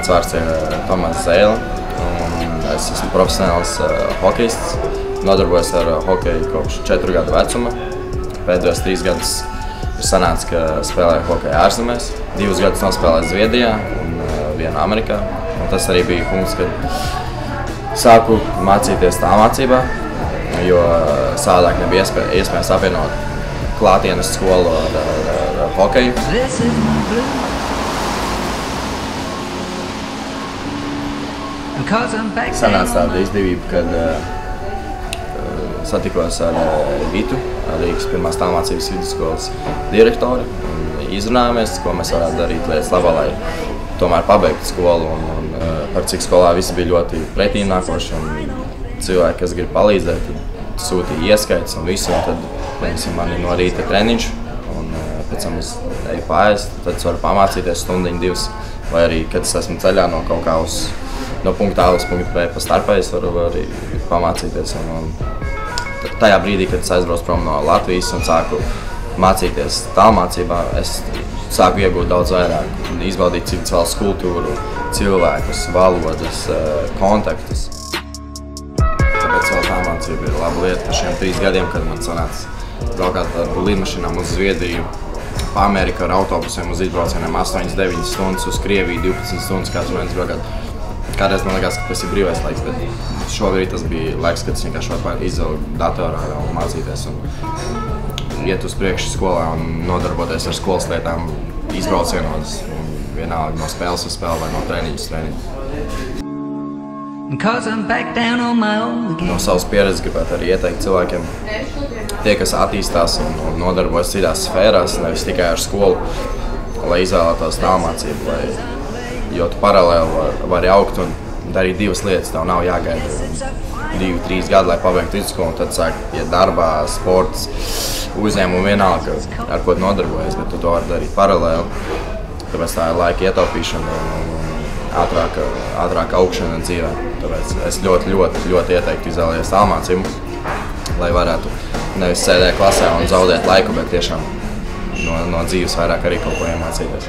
Mans vārds ir Tomas Zēle, un es esmu profesionāls hokejists. Nodarbojos ar hokeju kopš 4 gadu vecuma. Pēdējos 3 gadus ir sanācis, ka spēlēju hokeju ārzemēs. 2 gadus nospēlēju Zviedrijā un 1 Amerikā. Un tas arī bija punkts, kad sāku mācīties tālmācībā, jo savādāk nebija iespējams apvienot klātienes skolu ar hokeju. Sanāca tāda izdevība, kad satikos ar Vitu, Rīgas 1. tālmācības vidusskolas direktori, un izrunājāmies, ko mēs varētu darīt lietas labā, lai tomēr pabeigtu skolu. Un par cik skolā viss bija ļoti pretīmnākoši, un cilvēki, kas grib palīdzēt, sūtīja ieskaitus un visu, un tad mani no rīta treniņš, un pēc tam es eju pāriest, tad es varu pamācīties stundiņu 2, vai arī, kad es esmu ceļā no kaut kā no punkta A uz punktu B pa starpai, es varu arī pamācīties. Un tajā brīdī, kad es aizbraucu prom no Latvijas un sāku mācīties tālmācībā, es sāku iegūt daudz vairāk un izbaudīt citas valsts kultūru, cilvēkus, valodas, kontaktus. Tāpēc vēl tālmācība ir laba lieta par šiem 3 gadiem, kad man sanāca braukāt ar lidmašīnām uz Zviedriju, pa Ameriku ar autobusiem uz izbraucieniem 8–9 stundas, uz Krieviju 12 stundas katru mēnesi braukāt. Kādreiz man liekas, ka tas ir brīvais laiks, bet šobrīd tas bija laiks, kad es vienkārši varu izvilkt datorā un mācīties un iet uz priekšu skolā un nodarboties ar skolas lietām izbraucienos, vienalga no spēles uz spēli vai no treniņa uz treniņu. No savas pieredzes gribētu arī ieteikt cilvēkiem, tie, kas attīstās un nodarbojas citās sfērās, nevis tikai ar skolu, lai izvēlētos tālmācību, jo tu paralēli vari augt un darīt 2 lietas, tev nav jāgaida 2–3 gadi, lai pabeigtu vidusskolu, un tad sāk iet darbā, sports, uzņēmumu vienalga, ar ko tu nodarbojies, bet tu to vari darīt paralēli, tāpēc tā ir laika ietaupīšana un ātrāka augšana dzīvē. Tāpēc es ļoti ieteiktu izvēlēties tālmācību, lai varētu nevis sēdēt klasē un zaudēt laiku, bet tiešām no dzīves vairāk arī kaut ko iemācīties.